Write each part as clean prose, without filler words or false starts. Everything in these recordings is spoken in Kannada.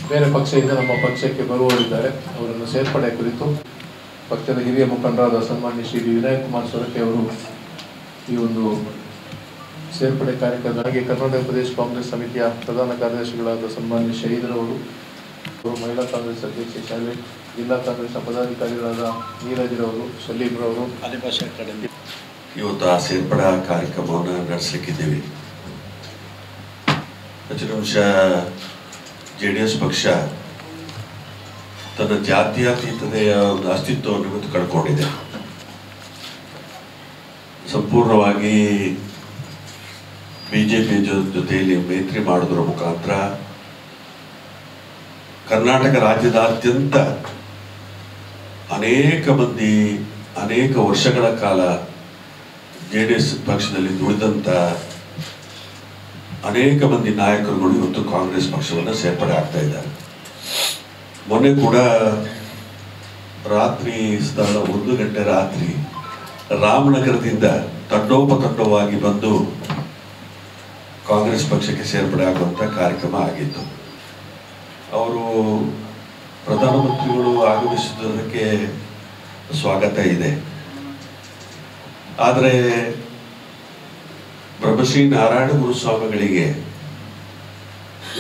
ಬೇರೆ ಪಕ್ಷದಿಂದ ನಮ್ಮ ಪಕ್ಷಕ್ಕೆ ಬರುವವರಿದ್ದಾರೆ. ಅವರನ್ನು ಸೇರ್ಪಡೆ ಕುರಿತು ಪಕ್ಷದ ಹಿರಿಯ ಮುಖಂಡರಾದ ಸನ್ಮಾನ್ಯ ಶ್ರೀ ವಿನಾಯಕ್ ಕುಮಾರ್ ಸೊರಕೆ ಅವರು ಈ ಒಂದು ಸೇರ್ಪಡೆ ಕಾರ್ಯಕ್ರಮಕ್ಕೆ ಕರ್ನಾಟಕ ಪ್ರದೇಶ ಕಾಂಗ್ರೆಸ್ ಸಮಿತಿಯ ಪ್ರಧಾನ ಕಾರ್ಯದರ್ಶಿಗಳಾದ ಸನ್ಮಾನ್ಯ ಶಹೀದ್ರವರು, ಮಹಿಳಾ ಕಾಂಗ್ರೆಸ್ ಅಧ್ಯಕ್ಷೆ ಶಾಲೆ, ಜಿಲ್ಲಾ ಕಾಂಗ್ರೆಸ್ನ ಪದಾಧಿಕಾರಿಗಳಾದ ನೀರಜ್ರವರು, ಸಲೀಮ್ರವರು, ಇವತ್ತು ಆ ಸೇರ್ಪಡಾ ಕಾರ್ಯಕ್ರಮವನ್ನು ನಡೆಸಲಿಕ್ಕಿದ್ದೇವೆ. ಹೆಚ್ಚಿನ ಅಂಶ JDS ಪಕ್ಷ ತನ್ನ ಜಾತ್ಯತೀತತೆಯ ಒಂದು ಅಸ್ತಿತ್ವವನ್ನು ಇವತ್ತು ಕಳ್ಕೊಂಡಿದೆ. ಸಂಪೂರ್ಣವಾಗಿ BJP ಜೊತೆಯಲ್ಲಿ ಮೈತ್ರಿ ಮಾಡೋದ್ರ ಮುಖಾಂತರ ಕರ್ನಾಟಕ ರಾಜ್ಯದಾದ್ಯಂತ ಅನೇಕ ಮಂದಿ ಅನೇಕ ವರ್ಷಗಳ ಕಾಲ JDS ಪಕ್ಷದಲ್ಲಿ ದುಡಿದಂಥ ಅನೇಕ ಮಂದಿ ನಾಯಕರುಗಳು ಇವತ್ತು ಕಾಂಗ್ರೆಸ್ ಪಕ್ಷವನ್ನು ಸೇರ್ಪಡೆ ಆಗ್ತಾ ಇದ್ದಾರೆ. ಮೊನ್ನೆ ಕೂಡ ರಾತ್ರಿ 1 ಗಂಟೆ ರಾತ್ರಿ ರಾಮನಗರದಿಂದ ತಂಡೋಪತಂಡವಾಗಿ ಬಂದು ಕಾಂಗ್ರೆಸ್ ಪಕ್ಷಕ್ಕೆ ಸೇರ್ಪಡೆ ಆಗುವಂಥ ಕಾರ್ಯಕ್ರಮ ಆಗಿತ್ತು. ಅವರು ಪ್ರಧಾನಮಂತ್ರಿಗಳು ಆಗಮಿಸಿದ್ದಕ್ಕೆ ಸ್ವಾಗತ ಇದೆ. ಆದರೆ ಬ್ರಹ್ಮಶ್ರೀ ನಾರಾಯಣ ಗುರುಸ್ವಾಮಿಗಳಿಗೆ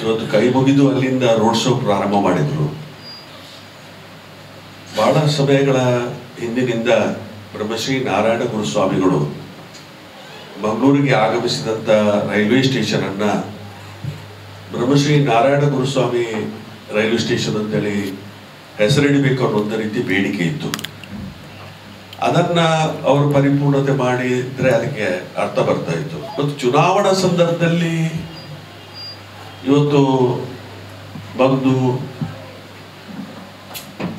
ಇವತ್ತು ಕೈ ಮುಗಿದು ಅಲ್ಲಿಂದ ರೋಡ್ ಶೋ ಪ್ರಾರಂಭ ಮಾಡಿದರು. ಬಹಳ ಸಮಯಗಳ ಹಿಂದಿನಿಂದ ಬ್ರಹ್ಮಶ್ರೀ ನಾರಾಯಣ ಗುರುಸ್ವಾಮಿಗಳು ಮಂಗಳೂರಿಗೆ ಆಗಮಿಸಿದಂಥ ರೈಲ್ವೆ ಸ್ಟೇಷನ್ ಅನ್ನ ಬ್ರಹ್ಮಶ್ರೀ ನಾರಾಯಣ ಗುರುಸ್ವಾಮಿ ರೈಲ್ವೆ ಸ್ಟೇಷನ್ ಅಂತೇಳಿ ಹೆಸರಿಡಬೇಕು ಅನ್ನೋ ರೀತಿ ಬೇಡಿಕೆ ಇತ್ತು. ಅದನ್ನ ಅವರು ಪರಿಪೂರ್ಣತೆ ಮಾಡಿದ್ರೆ ಅದಕ್ಕೆ ಅರ್ಥ ಬರ್ತಾ ಇತ್ತು. ಮತ್ತು ಚುನಾವಣಾ ಸಂದರ್ಭದಲ್ಲಿ ಇವತ್ತು ಬಂದು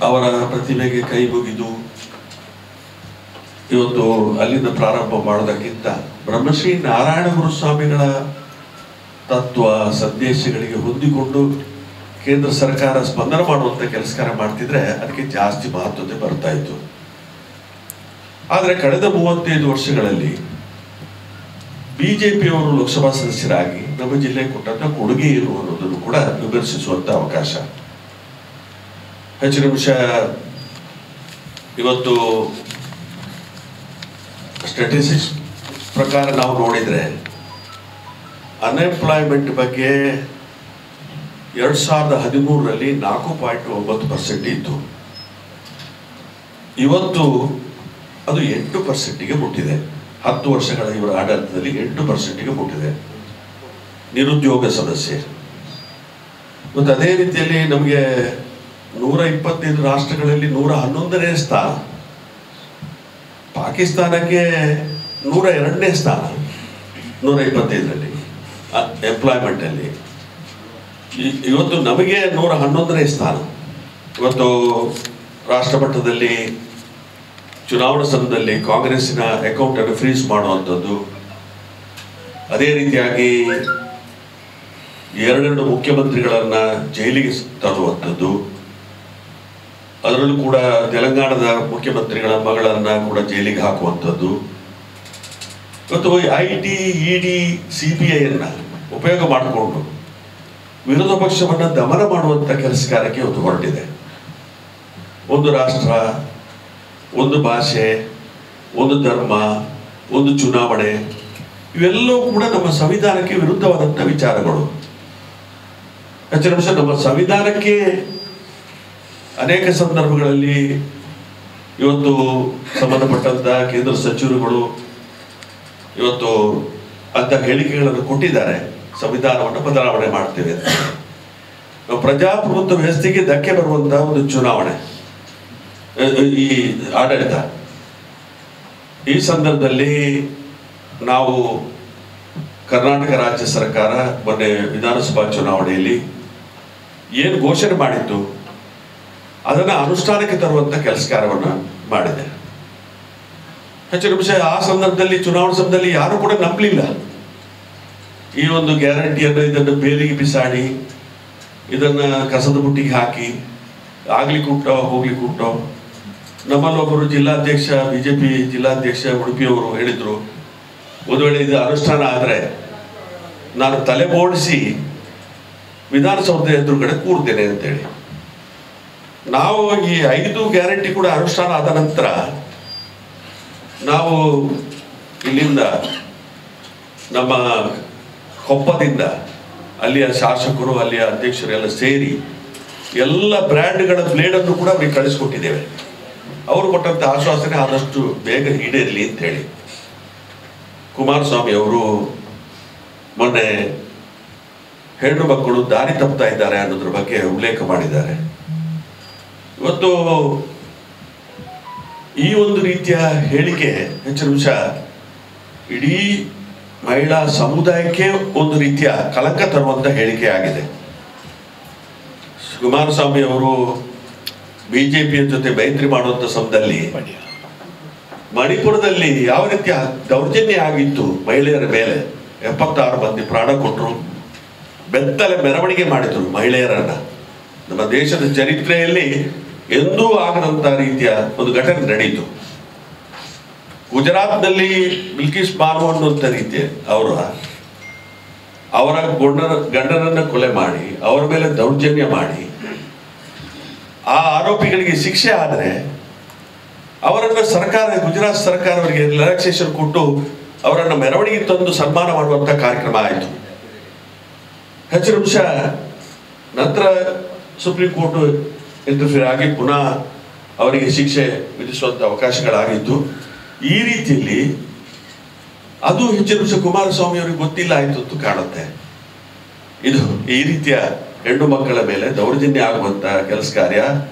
ಅವರ ಪ್ರತಿಭೆಗೆ ಕೈ ಮುಗಿದು ಇವತ್ತು ಅಲ್ಲಿಂದ ಪ್ರಾರಂಭ ಮಾಡೋದಕ್ಕಿಂತ ಬ್ರಹ್ಮಶ್ರೀ ನಾರಾಯಣ ಗುರುಸ್ವಾಮಿಗಳ ತತ್ವ ಸಂದೇಶಗಳಿಗೆ ಹೊಂದಿಕೊಂಡು ಕೇಂದ್ರ ಸರ್ಕಾರ ಸ್ಪಂದನೆ ಮಾಡುವಂಥ ಕೆಲಸ ಮಾಡ್ತಿದ್ರೆ ಅದಕ್ಕೆ ಜಾಸ್ತಿ ಮಹತ್ವತೆ ಬರ್ತಾ ಇತ್ತು. ಆದರೆ ಕಳೆದ 35 ವರ್ಷಗಳಲ್ಲಿ BJPಯವರು ಲೋಕಸಭಾ ಸದಸ್ಯರಾಗಿ ನಮ್ಮ ಜಿಲ್ಲೆಗೆ ಕೊಟ್ಟಂತ ಕೊಡುಗೆ ಏನು ಅನ್ನೋದನ್ನು ಕೂಡ ವಿಮರ್ಶಿಸುವಂತ ಅವಕಾಶ. ಹೆಚ್ಚಿನ ಅಂಶ ಇವತ್ತು ಸ್ಟ್ಯಾಟಿಸ್ಟಿಕ್ಸ್ ಪ್ರಕಾರ ನಾವು ನೋಡಿದ್ರೆ ಅನ್ಎಂಪ್ಲಾಯ್ಮೆಂಟ್ ಬಗ್ಗೆ 2013ರಲ್ಲಿ 4.9% ಇತ್ತು. ಇವತ್ತು ಅದು 8%ಗೆ ಮುಟ್ಟಿದೆ. 10 ವರ್ಷಗಳ ಇವರ ಆಡಳಿತದಲ್ಲಿ 8%ಗೆ ಮುಟ್ಟಿದೆ ನಿರುದ್ಯೋಗ ಸಮಸ್ಯೆ. ಮತ್ತು ಅದೇ ರೀತಿಯಲ್ಲಿ ನಮಗೆ 125 ರಾಷ್ಟ್ರಗಳಲ್ಲಿ 111ನೇ ಸ್ಥಾನ, ಪಾಕಿಸ್ತಾನಕ್ಕೆ 102ನೇ ಸ್ಥಾನ 125ರಲ್ಲಿ ಎಂಪ್ಲಾಯ್ಮೆಂಟ್ ಅಲ್ಲಿ. ಇವತ್ತು ನಮಗೆ 111ನೇ ಸ್ಥಾನ. ಇವತ್ತು ರಾಷ್ಟ್ರ ಮಟ್ಟದಲ್ಲಿ ಚುನಾವಣಾ ಸಂದರ್ಭದಲ್ಲಿ ಕಾಂಗ್ರೆಸ್ಸಿನ ಅಕೌಂಟ್ ಅನ್ನು ಫ್ರೀಸ್ ಮಾಡುವಂಥದ್ದು, ಅದೇ ರೀತಿಯಾಗಿ 2 ಮುಖ್ಯಮಂತ್ರಿಗಳನ್ನ ಜೈಲಿಗೆ ತರುವಂಥದ್ದು, ಅದರಲ್ಲೂ ಕೂಡ ತೆಲಂಗಾಣದ ಮುಖ್ಯಮಂತ್ರಿಗಳ ಮಗಳನ್ನ ಕೂಡ ಜೈಲಿಗೆ ಹಾಕುವಂಥದ್ದು. ಇವತ್ತು IT, ED, CBI ಅನ್ನ ಉಪಯೋಗ ಮಾಡಿಕೊಂಡು ವಿರೋಧ ಪಕ್ಷವನ್ನ ದಮನ ಮಾಡುವಂಥ ಕೆಲಸ ಕಾರ್ಯಕ್ಕೆ ಇವತ್ತು ಹೊರಟಿದೆ. ಒಂದು ರಾಷ್ಟ್ರ, ಒಂದು ಭಾಷೆ, ಒಂದು ಧರ್ಮ, ಒಂದು ಚುನಾವಣೆ, ಇವೆಲ್ಲವೂ ಕೂಡ ನಮ್ಮ ಸಂವಿಧಾನಕ್ಕೆ ವಿರುದ್ಧವಾದಂಥ ವಿಚಾರಗಳು. ಹೆಚ್ಚಿನ ಅಂಶ ನಮ್ಮ ಸಂವಿಧಾನಕ್ಕೆ ಅನೇಕ ಸಂದರ್ಭಗಳಲ್ಲಿ ಇವತ್ತು ಸಂಬಂಧಪಟ್ಟಂತ ಕೇಂದ್ರ ಸಚಿವರುಗಳು ಇವತ್ತು ಅಂತ ಹೇಳಿಕೆಗಳನ್ನು ಕೊಟ್ಟಿದ್ದಾರೆ. ಸಂವಿಧಾನವನ್ನು ಬದಲಾವಣೆ ಮಾಡ್ತೇವೆ ಅಂತ. ನಾವು ಪ್ರಜಾಪ್ರಭುತ್ವ ವ್ಯವಸ್ಥೆಗೆ ಧಕ್ಕೆ ಬರುವಂತಹ ಒಂದು ಚುನಾವಣೆ, ಈ ಆಡಳಿತ. ಈ ಸಂದರ್ಭದಲ್ಲಿ ನಾವು ಕರ್ನಾಟಕ ರಾಜ್ಯ ಸರ್ಕಾರ ಮೊನ್ನೆ ವಿಧಾನಸಭಾ ಚುನಾವಣೆಯಲ್ಲಿ ಏನು ಘೋಷಣೆ ಮಾಡಿತ್ತು ಅದನ್ನು ಅನುಷ್ಠಾನಕ್ಕೆ ತರುವಂಥ ಕೆಲಸ ಕಾರ್ಯವನ್ನು ಮಾಡಿದೆ. ಹೆಚ್ಚಿನ ವಿಷಯ ಆ ಸಂದರ್ಭದಲ್ಲಿ ಚುನಾವಣಾ ಸಮಯದಲ್ಲಿ ಯಾರು ಕೂಡ ನಂಬಲಿಲ್ಲ. ಈ ಒಂದು ಗ್ಯಾರಂಟಿಯನ್ನು ಇದನ್ನು ಬೇಲಿಗೆ ಬಿಸಾಡಿ ಇದನ್ನು ಕಸದ ಬುಟ್ಟಿಗೆ ಹಾಕಿ ಆಗ್ಲಿಕ್ಕೆ ಹುಟ್ಟೋ ಹೋಗ್ಲಿಕ್ಕೆ ಹುಟ್ಟೋ. ನಮ್ಮಲ್ಲೊಬ್ಬರು ಜಿಲ್ಲಾಧ್ಯಕ್ಷ, BJP ಜಿಲ್ಲಾಧ್ಯಕ್ಷ ಉಡುಪಿಯವರು ಹೇಳಿದರು, ಒಂದು ವೇಳೆ ಇದು ಅನುಷ್ಠಾನ ಆದರೆ ನಾನು ತಲೆ ಬೋಡಿಸಿ ವಿಧಾನಸೌಧದ ಎದುರುಗಡೆ ಕೂರ್ತೇನೆ ಅಂತೇಳಿ. ನಾವು ಈ 5 ಗ್ಯಾರಂಟಿ ಕೂಡ ಅನುಷ್ಠಾನ ಆದ ನಂತರ ನಾವು ಇಲ್ಲಿಂದ ನಮ್ಮ ಕೊಪ್ಪದಿಂದ ಅಲ್ಲಿಯ ಶಾಸಕರು ಅಲ್ಲಿಯ ಅಧ್ಯಕ್ಷರು ಎಲ್ಲ ಸೇರಿ ಎಲ್ಲ ಬ್ರ್ಯಾಂಡ್ಗಳ ಬ್ಲೇಡನ್ನು ಕೂಡ ಅವರಿಗೆ ಕಳಿಸ್ಕೊಟ್ಟಿದ್ದೇವೆ. ಅವರು ಕೊಟ್ಟಂಥ ಆಶ್ವಾಸನೆ ಆದಷ್ಟು ಬೇಗ ಈಡೇರಲಿ ಅಂತೇಳಿ. ಕುಮಾರಸ್ವಾಮಿ ಅವರು ಮೊನ್ನೆ ಹೆಣ್ಣು ಮಕ್ಕಳು ದಾರಿ ತಪ್ತಾ ಇದ್ದಾರೆ ಅನ್ನೋದ್ರ ಬಗ್ಗೆ ಉಲ್ಲೇಖ ಮಾಡಿದ್ದಾರೆ. ಇವತ್ತು ಈ ಒಂದು ರೀತಿಯ ಹೇಳಿಕೆ ಹೆಚ್ಚಿನ ಅಂಶ ಇಡೀ ಮಹಿಳಾ ಸಮುದಾಯಕ್ಕೆ ಒಂದು ರೀತಿಯ ಕಳಂಕ ತರುವಂತ ಹೇಳಿಕೆ ಆಗಿದೆ. ಕುಮಾರಸ್ವಾಮಿ ಅವರು ಬಿಜೆಪಿಯ ಜೊತೆ ಮೈತ್ರಿ ಮಾಡುವಂತ ಸಮಯದಲ್ಲಿ ಮಣಿಪುರದಲ್ಲಿ ಯಾವ ರೀತಿಯ ದೌರ್ಜನ್ಯ ಆಗಿತ್ತು ಮಹಿಳೆಯರ ಮೇಲೆ, 76 ಮಂದಿ ಪ್ರಾಣ ಕೊಟ್ಟರು, ಬೆತ್ತಲೆ ಮೆರವಣಿಗೆ ಮಾಡಿದ್ರು ಮಹಿಳೆಯರನ್ನ. ನಮ್ಮ ದೇಶದ ಚರಿತ್ರೆಯಲ್ಲಿ ಎಂದೂ ಆಗದಂತ ರೀತಿಯ ಒಂದು ಘಟನೆ ನಡೆಯಿತು. ಗುಜರಾತ್ನಲ್ಲಿ ಬಿಲ್ಕಿಸ್ ಬಾನು ಅನ್ನುವಂಥ ರೀತಿ ಅವರ ಗಂಡನನ್ನ ಕೊಲೆ ಮಾಡಿ ಅವರ ಮೇಲೆ ದೌರ್ಜನ್ಯ ಮಾಡಿ ಆ ಆರೋಪಿಗಳಿಗೆ ಶಿಕ್ಷೆ ಆದರೆ ಅವರನ್ನ ಸರ್ಕಾರ, ಗುಜರಾತ್ ಸರ್ಕಾರ ಅವರಿಗೆ ರಿಲ್ಯಾಕ್ಸೇಷನ್ ಕೊಟ್ಟು ಅವರನ್ನು ಮೆರವಣಿಗೆ ತಂದು ಸನ್ಮಾನ ಮಾಡುವಂತ ಕಾರ್ಯಕ್ರಮ ಆಯಿತು. ಹೆಚ್ಚಿನ ಅಂಶ ನಂತರ ಸುಪ್ರೀಂ ಕೋರ್ಟ್ ಇಂಟರ್ಫಿಯರ್ ಆಗಿ ಪುನಃ ಅವರಿಗೆ ಶಿಕ್ಷೆ ವಿಧಿಸುವಂತ ಅವಕಾಶಗಳಾಗಿತ್ತು. ಈ ರೀತಿಯಲ್ಲಿ ಅದು ಹೆಚ್ಚಿನ ಅಂಶ ಕುಮಾರಸ್ವಾಮಿ ಅವರಿಗೆ ಗೊತ್ತಿಲ್ಲ ಆಯ್ತು ಅಂತ ಕಾಣುತ್ತೆ. ಇದು ಈ ರೀತಿಯ ಹೆಣ್ಣು ಮಕ್ಕಳ ಮೇಲೆ ದೌರ್ಜನ್ಯ ಆಗುವಂತ ಕೆಲಸ ಕಾರ್ಯ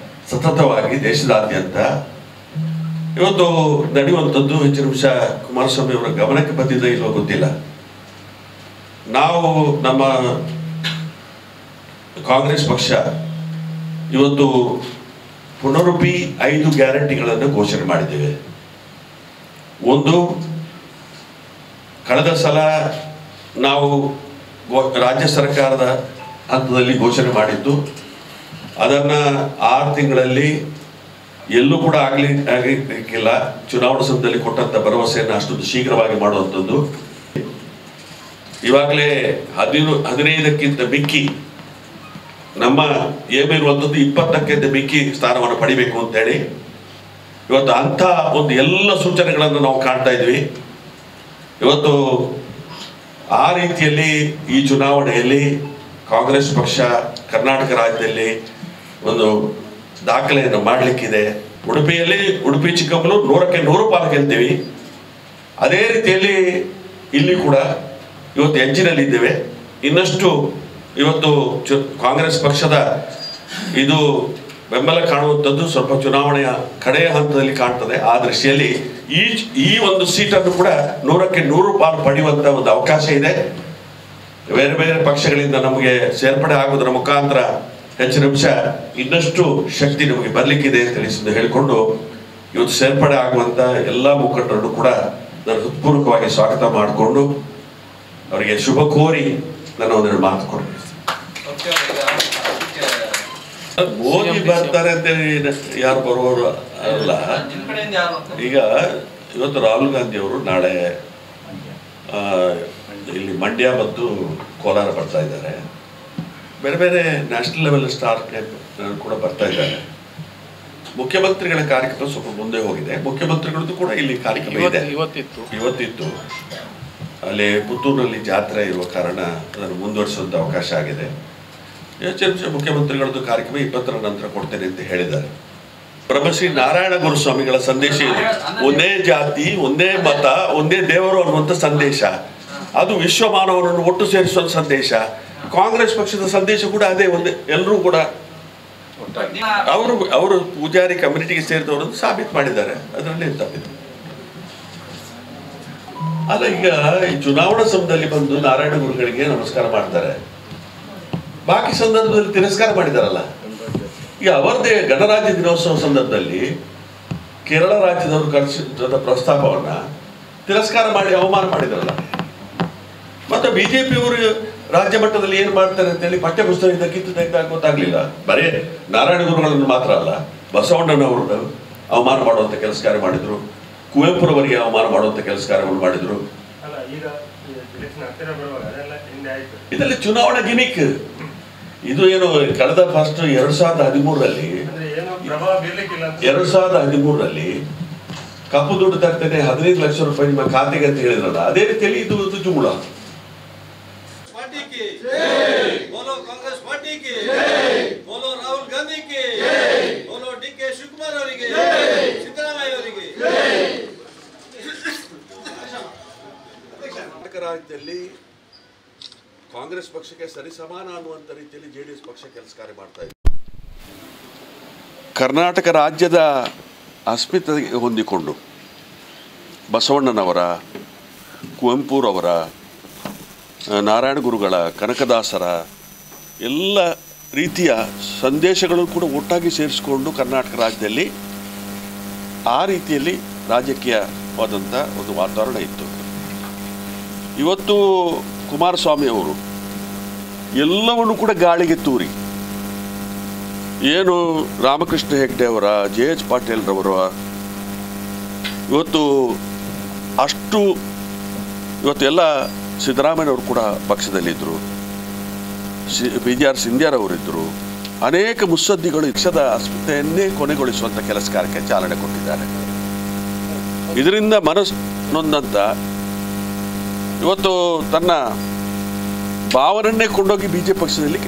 ಸತತವಾಗಿ ದೇಶದಾದ್ಯಂತ ಇವತ್ತು ನಡೆಯುವಂಥದ್ದು ಹೆಚ್ಚಿನ ಅಂಶ ಕುಮಾರಸ್ವಾಮಿ ಅವರ ಗಮನಕ್ಕೆ ಬಂದಿದೆ ಇಲ್ಲವೋ ಗೊತ್ತಿಲ್ಲ. ನಾವು ನಮ್ಮ ಕಾಂಗ್ರೆಸ್ ಪಕ್ಷ ಇವತ್ತು ಪುನರುಪಿ 5 ಗ್ಯಾರಂಟಿಗಳನ್ನು ಘೋಷಣೆ ಮಾಡಿದ್ದೇವೆ. ಒಂದು, ಕಳೆದ ಸಲ ನಾವು ರಾಜ್ಯ ಸರ್ಕಾರದ ಹಂತದಲ್ಲಿ ಘೋಷಣೆ ಮಾಡಿದ್ದು, ಅದನ್ನ 6 ತಿಂಗಳಲ್ಲಿ ಎಲ್ಲೂ ಕೂಡ ಆಗಲಿಕ್ಕಿಲ್ಲ. ಚುನಾವಣಾ ಸಮಯದಲ್ಲಿ ಕೊಟ್ಟಂತ ಭರವಸೆಯನ್ನು ಅಷ್ಟೊಂದು ಶೀಘ್ರವಾಗಿ ಮಾಡುವಂಥದ್ದು. ಇವಾಗಲೇ 15ಕ್ಕಿಂತ ಮಿಕ್ಕಿ ನಮ್ಮ ಏಮ್ ಇರುವಂಥದ್ದು 20ಕ್ಕಿಂತ ಮಿಕ್ಕಿ ಸ್ಥಾನವನ್ನು ಪಡಿಬೇಕು ಅಂತೇಳಿ ಇವತ್ತು ಅಂಥ ಒಂದು ಎಲ್ಲ ಸೂಚನೆಗಳನ್ನು ನಾವು ಕಾಣ್ತಾ ಇದ್ವಿ. ಇವತ್ತು ಆ ರೀತಿಯಲ್ಲಿ ಈ ಚುನಾವಣೆಯಲ್ಲಿ ಕಾಂಗ್ರೆಸ್ ಪಕ್ಷ ಕರ್ನಾಟಕ ರಾಜ್ಯದಲ್ಲಿ ಒಂದು ದಾಖಲೆಯನ್ನು ಮಾಡಲಿಕ್ಕಿದೆ. ಉಡುಪಿ ಚಿಕ್ಕಮಗಳೂರು 100ಕ್ಕೆ 100 ಪಾಲು ಗೆಲ್ತೀವಿ. ಅದೇ ರೀತಿಯಲ್ಲಿ ಇಲ್ಲಿ ಕೂಡ ಇವತ್ತು ಹೆಜ್ಜಿನಲ್ಲಿದ್ದೇವೆ. ಇನ್ನಷ್ಟು ಇವತ್ತು ಕಾಂಗ್ರೆಸ್ ಪಕ್ಷದ ಇದು ಬೆಂಬಲ ಕಾಣುವಂಥದ್ದು ಸ್ವಲ್ಪ ಚುನಾವಣೆಯ ಕಡೆಯ ಹಂತದಲ್ಲಿ ಕಾಣ್ತದೆ. ಆ ದೃಷ್ಟಿಯಲ್ಲಿ ಈ ಒಂದು ಸೀಟನ್ನು ಕೂಡ 100ಕ್ಕೆ 100 ಪಾಲು ಪಡೆಯುವಂತ ಒಂದು ಅವಕಾಶ ಇದೆ. ಬೇರೆ ಬೇರೆ ಪಕ್ಷಗಳಿಂದ ನಮಗೆ ಸೇರ್ಪಡೆ ಆಗೋದರ ಮುಖಾಂತರ ಹೆಚ್ಚಿನ ಅಂಶ ಇನ್ನಷ್ಟು ಶಕ್ತಿ ನಮಗೆ ಬರಲಿಕ್ಕಿದೆ ಅಂತ ಹೇಳಿಕೊಂಡು ಇವತ್ತು ಸೇರ್ಪಡೆ ಆಗುವಂತ ಎಲ್ಲ ಮುಖಂಡರನ್ನು ಕೂಡ ನಾನು ಹೃತ್ಪೂರ್ವಕವಾಗಿ ಸ್ವಾಗತ ಮಾಡಿಕೊಂಡು ಅವರಿಗೆ ಶುಭ ಕೋರಿ ನಾನು ಒಂದೆರಡು ಮಾತು ಕೊಡ್ತೀನಿ. ಮೋದಿ ಬರ್ತಾರೆ ಅಂತ ಯಾರು ಬರುವವರು ಅಲ್ಲ. ಈಗ ಇವತ್ತು ರಾಹುಲ್ ಗಾಂಧಿ ಅವರು ನಾಳೆ ಇಲ್ಲಿ ಮಂಡ್ಯ ಮತ್ತು ಕೋಲಾರ ಬರ್ತಾ ಇದ್ದಾರೆ. ಬೇರೆ ಬೇರೆ ನ್ಯಾಷನಲ್ ಲೆವೆಲ್ ಸ್ಟಾರ್ ಕೂಡ ಬರ್ತಾ ಇದ್ದಾರೆ. ಮುಖ್ಯಮಂತ್ರಿಗಳ ಕಾರ್ಯಕ್ರಮ ಸ್ವಲ್ಪ ಮುಂದೆ ಹೋಗಿದೆ. ಮುಖ್ಯಮಂತ್ರಿಗಳದ್ದು ಕೂಡ ಇಲ್ಲಿ ಕಾರ್ಯಕ್ರಮ ಇದೆ. ಇವತ್ತಿತ್ತು ಅಲ್ಲಿ ಪುತ್ತೂರಿನಲ್ಲಿ ಜಾತ್ರೆ ಇರುವ ಕಾರಣ ಅದನ್ನು ಮುಂದುವರಿಸುವಂತ ಅವಕಾಶ ಆಗಿದೆ. ಮುಖ್ಯಮಂತ್ರಿಗಳದ್ದು ಕಾರ್ಯಕ್ರಮ 20ರ ನಂತರ ಕೊಡ್ತೇನೆ ಅಂತ ಹೇಳಿದ್ದಾರೆ. ಬ್ರಹ್ಮಶ್ರೀ ನಾರಾಯಣ ಗುರುಸ್ವಾಮಿಗಳ ಸಂದೇಶ ಇದೆ. ಒಂದೇ ಜಾತಿ, ಒಂದೇ ಮತ, ಒಂದೇ ದೇವರು ಅನ್ನುವಂಥ ಸಂದೇಶ. ಅದು ವಿಶ್ವ ಮಾನವರನ್ನು ಒಟ್ಟು ಸೇರಿಸುವ ಸಂದೇಶ. ಕಾಂಗ್ರೆಸ್ ಪಕ್ಷದ ಸಂದೇಶ ಕೂಡ ಅದೇ. ಒಂದೇ, ಎಲ್ಲರೂ ಕೂಡ ಅವರು ಪೂಜಾರಿ ಕಮ್ಯುನಿಟಿಗೆ ಸೇರಿದವರನ್ನು ಸಾಬೀತು ಮಾಡಿದ್ದಾರೆ. ಅದರಲ್ಲಿ ತಪ್ಪಿದೆ ಅಲ್ಲ. ಈಗ ಈ ಚುನಾವಣಾ ಸಮಯದಲ್ಲಿ ಬಂದು ನಾರಾಯಣ ಗುರುಗಳಿಗೆ ನಮಸ್ಕಾರ ಮಾಡ್ತಾರೆ, ಬಾಕಿ ಸಂದರ್ಭದಲ್ಲಿ ತಿರಸ್ಕಾರ ಮಾಡಿದಾರಲ್ಲ. ಈಗ ಅವರದೇ ಗಣರಾಜ್ಯ ದಿನೋತ್ಸವ ಸಂದರ್ಭದಲ್ಲಿ ಕೇರಳ ರಾಜ್ಯದವರು ಕಳಿಸಿದ ಪ್ರಸ್ತಾಪವನ್ನ ತಿರಸ್ಕಾರ ಮಾಡಿ ಅವಮಾನ ಮಾಡಿದಾರಲ್ಲ. ಮತ್ತೆ ಬಿಜೆಪಿಯವರು ರಾಜ್ಯ ಮಟ್ಟದಲ್ಲಿ ಏನ್ ಮಾಡ್ತಾರೆ ಅಂತೇಳಿ ಪಠ್ಯ ಪುಸ್ತಕದಿಂದ ಕಿತ್ತು ತೆಗೆದಾಗ ಗೊತ್ತಾಗ್ಲಿಲ್ಲ. ಬರೇ ನಾರಾಯಣ ಗುರುಗಳನ್ನು ಮಾತ್ರ ಅಲ್ಲ, ಬಸವಣ್ಣನವರು ಅವಮಾನ ಮಾಡುವಂತ ಕೆಲಸ ಕಾರ್ಯ ಮಾಡಿದ್ರು, ಕುವೆಂಪುರವರಿಗೆ ಅವಮಾನ ಮಾಡುವಂತ ಕೆಲಸ ಕಾರ್ಯವನ್ನು ಮಾಡಿದ್ರು. ಇದರಲ್ಲಿ ಚುನಾವಣಾ ಗಿಮಿಕ್. ಇದು ಏನು ಕಳೆದ ಫಸ್ಟ್ 2013ರಲ್ಲಿ 2013ರಲ್ಲಿ ಕಪ್ಪು ದುಡ್ಡು ತರ್ತೇನೆ 15 ಲಕ್ಷ ರೂಪಾಯಿ ನಿಮ್ಮ ಖಾತೆಗೆ ಅಂತ ಹೇಳಿದ್ರಲ್ಲ, ಅದೇ ರೀತಿಯಲ್ಲಿ ಇದು ಜುಗುಳ. बोलो कांग्रेस पार्टी की, बोलो राहुल गांधी की, बोलो डी.के. शिवकुमार ಅವರಿಗೆ, ಸಿದ್ದರಾಮಯ್ಯ ಅವರಿಗೆ. ಕರ್ನಾಟಕ ರಾಜ್ಯದಲ್ಲಿ ಕಾಂಗ್ರೆಸ್ ಪಕ್ಷಕ್ಕೆ ಸರಿಸಮಾನ ಅನ್ನುವಂಥ ರೀತಿಯಲ್ಲಿ JDS ಪಕ್ಷ ಕೆಲಸ ಕಾರ್ಯ ಮಾಡ್ತಾ ಇದೆ. ಕರ್ನಾಟಕ ರಾಜ್ಯದ ಅಸ್ಮಿತೆಗೆ ಹೊಂದಿಕೊಂಡು ಬಸವಣ್ಣನವರ, ಕುವೆಂಪುರವರ, ನಾರಾಯಣ ಗುರುಗಳ, ಕನಕದಾಸರ ಎಲ್ಲ ರೀತಿಯ ಸಂದೇಶಗಳು ಕೂಡ ಒಟ್ಟಾಗಿ ಸೇರಿಸಿಕೊಂಡು ಕರ್ನಾಟಕ ರಾಜ್ಯದಲ್ಲಿ ಆ ರೀತಿಯಲ್ಲಿ ರಾಜಕೀಯವಾದಂಥ ಒಂದು ವಾತಾವರಣ ಇತ್ತು. ಇವತ್ತು ಕುಮಾರಸ್ವಾಮಿ ಅವರು ಎಲ್ಲವನ್ನು ಕೂಡ ಗಾಳಿಗೆ ತೂರಿ ಏನು ರಾಮಕೃಷ್ಣ ಹೆಗ್ಡೆ ಅವರ, JH ಪಾಟೀಲ್ರವರ ಇವತ್ತು ಅಷ್ಟು ಇವತ್ತೆಲ್ಲ ಸಿದ್ದರಾಮಯ್ಯನವರು ಕೂಡ ಪಕ್ಷದಲ್ಲಿದ್ದರು, PGR ಸಿಂಧ್ಯಾರವರಿದ್ದರು. ಅನೇಕ ಮುತ್ಸದ್ದಿಗಳು ಪಕ್ಷದ ಅಸ್ಮಿತೆಯನ್ನೇ ಕೊನೆಗೊಳಿಸುವಂಥ ಕೆಲಸ ಕಾರ್ಯಕ್ಕೆ ಚಾಲನೆ ಕೊಟ್ಟಿದ್ದಾರೆ. ಇದರಿಂದ ಮನಸ್ಸೊಂದಂತ ಇವತ್ತು ತನ್ನ ಭಾವನನ್ನೇ ಕೊಂಡೋಗಿ BJP ಪಕ್ಷದಲ್ಲಿ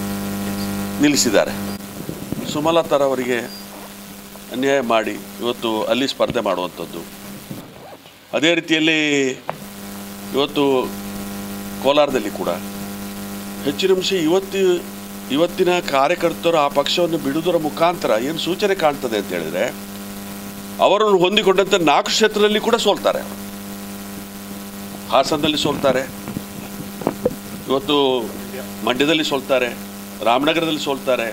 ನಿಲ್ಲಿಸಿದ್ದಾರೆ. ಸುಮಲತಾರವರಿಗೆ ಅನ್ಯಾಯ ಮಾಡಿ ಇವತ್ತು ಅಲ್ಲಿ ಸ್ಪರ್ಧೆ ಮಾಡುವಂಥದ್ದು. ಅದೇ ರೀತಿಯಲ್ಲಿ ಇವತ್ತು ಕೋಲಾರದಲ್ಲಿ ಕೂಡ ಹೆಚ್ಚಿನ ಅಂಶ ಇವತ್ತಿನ ಕಾರ್ಯಕರ್ತರು ಆ ಪಕ್ಷವನ್ನು ಬಿಡುವುದರ ಮುಖಾಂತರ ಏನು ಸೂಚನೆ ಕಾಣ್ತದೆ ಅಂತ ಹೇಳಿದರೆ, ಅವರನ್ನು ಹೊಂದಿಕೊಂಡಂಥ 4 ಕ್ಷೇತ್ರದಲ್ಲಿ ಕೂಡ ಸೋಲ್ತಾರೆ. ಹಾಸನದಲ್ಲಿ ಸೋಲ್ತಾರೆ, ಇವತ್ತು ಮಂಡ್ಯದಲ್ಲಿ ಸೋಲ್ತಾರೆ, ರಾಮನಗರದಲ್ಲಿ ಸೋಲ್ತಾರೆ,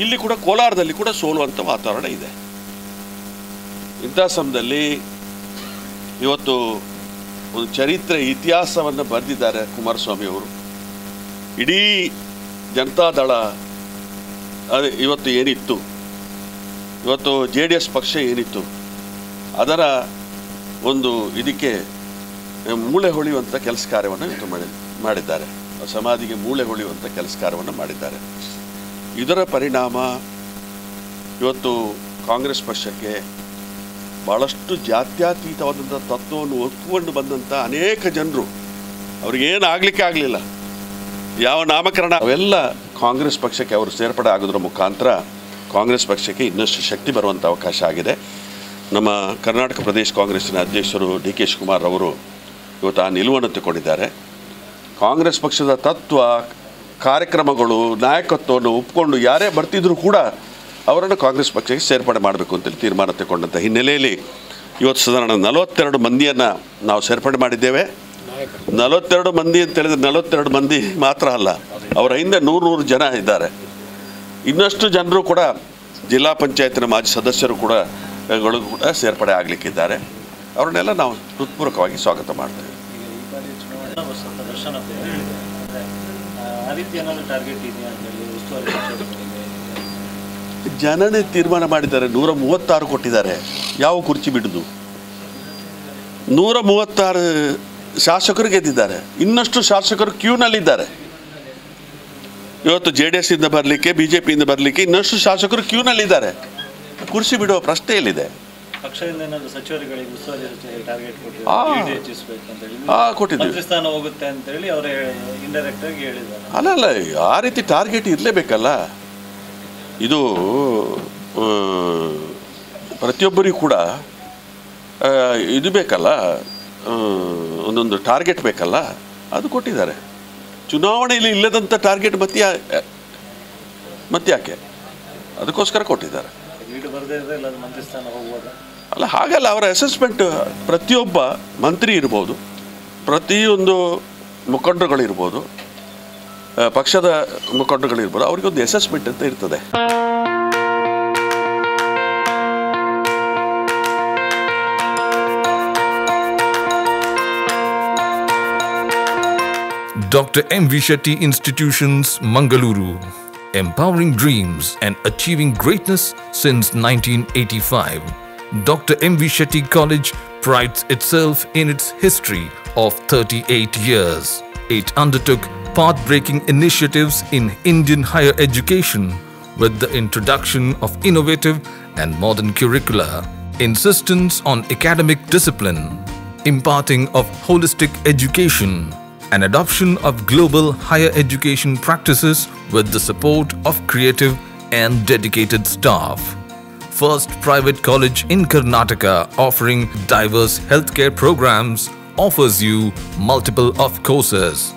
ಇಲ್ಲಿ ಕೂಡ ಕೋಲಾರದಲ್ಲಿ ಕೂಡ ಸೋಲುವಂಥ ವಾತಾವರಣ ಇದೆ. ಇಂಥ ಸಮಯದಲ್ಲಿ ಇವತ್ತು ಒಂದು ಚರಿತ್ರೆ ಇತಿಹಾಸವನ್ನು ಬರೆದಿದ್ದಾರೆ ಕುಮಾರಸ್ವಾಮಿ ಅವರು. ಇಡೀ ಜನತಾದಳ ಅದೇ ಇವತ್ತು ಏನಿತ್ತು, ಇವತ್ತು JDS ಪಕ್ಷ ಏನಿತ್ತು, ಅದರ ಒಂದು ಇದಕ್ಕೆ ಮೂಳೆ ಹೊಳೆಯುವಂಥ ಕೆಲಸ ಕಾರ್ಯವನ್ನು ಇವತ್ತು ಮಾಡಿದ್ದಾರೆ. ಸಮಾಧಿಗೆ ಮೂಳೆ ಹೊಳೆಯುವಂಥ ಕೆಲಸ ಕಾರ್ಯವನ್ನು ಮಾಡಿದ್ದಾರೆ. ಇದರ ಪರಿಣಾಮ ಇವತ್ತು ಕಾಂಗ್ರೆಸ್ ಪಕ್ಷಕ್ಕೆ ಭಾಳಷ್ಟು ಜಾತ್ಯತೀತವಾದಂಥ ತತ್ವವನ್ನು ಒಪ್ಪಿಕೊಂಡು ಬಂದಂಥ ಅನೇಕ ಜನರು ಅವ್ರಿಗೇನು ಆಗಲಿಕ್ಕೆ ಆಗಲಿಲ್ಲ, ಯಾವ ನಾಮಕರಣ ಅವೆಲ್ಲ ಕಾಂಗ್ರೆಸ್ ಪಕ್ಷಕ್ಕೆ ಅವರು ಸೇರ್ಪಡೆ ಆಗೋದ್ರ ಮುಖಾಂತರ ಕಾಂಗ್ರೆಸ್ ಪಕ್ಷಕ್ಕೆ ಇನ್ನಷ್ಟು ಶಕ್ತಿ ಬರುವಂಥ ಅವಕಾಶ ಆಗಿದೆ. ನಮ್ಮ ಕರ್ನಾಟಕ ಪ್ರದೇಶ ಕಾಂಗ್ರೆಸ್ಸಿನ ಅಧ್ಯಕ್ಷರು D.K. ಶಿವಕುಮಾರ್ ಅವರು ಇವತ್ತು ಆ ನಿಲುವನ್ನು ತಗೊಂಡಿದ್ದಾರೆ. ಕಾಂಗ್ರೆಸ್ ಪಕ್ಷದ ತತ್ವ, ಕಾರ್ಯಕ್ರಮಗಳು, ನಾಯಕತ್ವವನ್ನು ಒಪ್ಪಿಕೊಂಡು ಯಾರೇ ಬರ್ತಿದ್ರು ಕೂಡ ಅವರನ್ನು ಕಾಂಗ್ರೆಸ್ ಪಕ್ಷಕ್ಕೆ ಸೇರ್ಪಡೆ ಮಾಡಬೇಕು ಅಂತೇಳಿ ತೀರ್ಮಾನ ತಗೊಂಡಂಥ ಹಿನ್ನೆಲೆಯಲ್ಲಿ ಇವತ್ತು ಸಾಧಾರಣ 42 ಮಂದಿಯನ್ನು ನಾವು ಸೇರ್ಪಡೆ ಮಾಡಿದ್ದೇವೆ. 42 ಮಂದಿ ಅಂತ ಹೇಳಿದ್ರೆ 42 ಮಂದಿ ಮಾತ್ರ ಅಲ್ಲ, ಅವರ ಹಿಂದೆ 100 ಜನ ಇದ್ದಾರೆ. ಇನ್ನಷ್ಟು ಜನರು ಕೂಡ ಜಿಲ್ಲಾ ಪಂಚಾಯತಿನ ಮಾಜಿ ಸದಸ್ಯರು ಕೂಡ ಸೇರ್ಪಡೆ ಆಗಲಿಕ್ಕಿದ್ದಾರೆ. ಅವ್ರನ್ನೆಲ್ಲ ನಾವು ಹೃತ್ಪೂರ್ವಕವಾಗಿ ಸ್ವಾಗತ ಮಾಡ್ತೇವೆ. ಜನನೇ ತೀರ್ಮಾನ ಮಾಡಿದ್ದಾರೆ. 136 ಕೊಟ್ಟಿದ್ದಾರೆ. ಯಾವ ಕುರ್ಚಿ ಬಿಡುದು? 136 ಶಾಸಕರು ಗೆದ್ದಿದ್ದಾರೆ. ಇನ್ನಷ್ಟು ಶಾಸಕರು ಕ್ಯೂನಲ್ಲಿದ್ದಾರೆ. ಇವತ್ತು JDS ಇಂದ ಬರಲಿಕ್ಕೆ, BJP ಇಂದ ಬರಲಿಕ್ಕೆ ಇನ್ನಷ್ಟು ಶಾಸಕರು ಕ್ಯೂನಲ್ಲಿದ್ದಾರೆ. ಕುರ್ಚಿ ಬಿಡುವ ಪ್ರಶ್ನೆ ಎಲ್ಲಿದೆ? ಅಲ್ಲ, ಆ ರೀತಿ ಟಾರ್ಗೆಟ್ ಇರಲೇಬೇಕಲ್ಲ. ಇದು ಪ್ರತಿಯೊಬ್ಬರಿಗೂ ಕೂಡ ಇದು ಬೇಕಲ್ಲ, ಒಂದೊಂದು ಟಾರ್ಗೆಟ್ ಬೇಕಲ್ಲ, ಅದು ಕೊಟ್ಟಿದ್ದಾರೆ. ಚುನಾವಣೆಯಲ್ಲಿ ಇಲ್ಲದಂಥ ಟಾರ್ಗೆಟ್ ಮತ್ತೆ ಯಾಕೆ? ಅದಕ್ಕೋಸ್ಕರ ಕೊಟ್ಟಿದ್ದಾರೆ. ಅಲ್ಲ, ಹಾಗಲ್ಲ. ಅವರ ಅಸೆಸ್ಮೆಂಟ್ ಪ್ರತಿಯೊಬ್ಬ ಮಂತ್ರಿ ಇರ್ಬೋದು, ಪ್ರತಿಯೊಂದು ಮುಖಂಡರುಗಳಿರ್ಬೋದು, ಪಕ್ಷದ ಮುಖಂಡರುಗಳಿರ್ಬೋದು, ಅವ್ರಿಗೊಂದು ಅಸೆಸ್ಮೆಂಟ್ ಅಂತ ಇರ್ತದೆ. Dr. M.V. Shetty Institutions, Mangaluru. Empowering dreams and achieving greatness since 1985. Dr. M.V. Shetty College prides itself in its history of 38 years. It undertook path-breaking initiatives in Indian higher education with the introduction of innovative and modern curricula, insistence on academic discipline, imparting of holistic education, and adoption of global higher education practices with the support of creative and dedicated staff. First private college in Karnataka offering diverse healthcare programs offers you multiple of courses.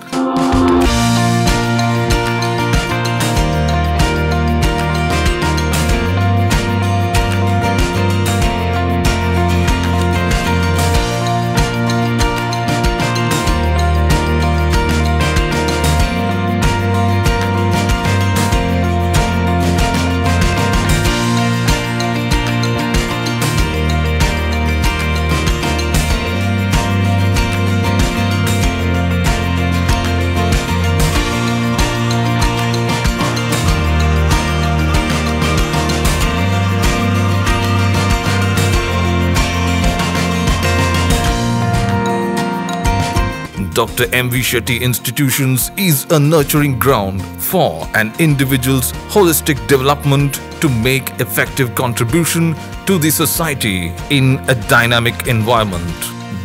Dr. M.V. Shetty Institutions is a nurturing ground for an individual's holistic development to make effective contribution to the society in a dynamic environment.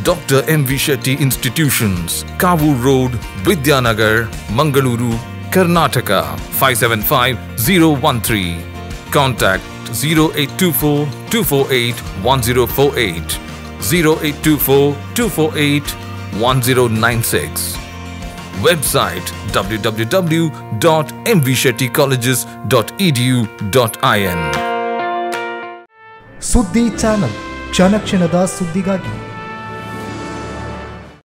Dr. M.V. Shetty Institutions, Kavur Road, Vidyanagar, Mangaluru, Karnataka 575013. Contact 0824 248 1048, 0824 248 1096. Website www.mvshettycolleges.edu.in. ಸುದ್ದಿ ಚಾನಲ್ ಕ್ಷಣ ಕ್ಷಣದ ಸುದ್ದಿಗಾಗಿ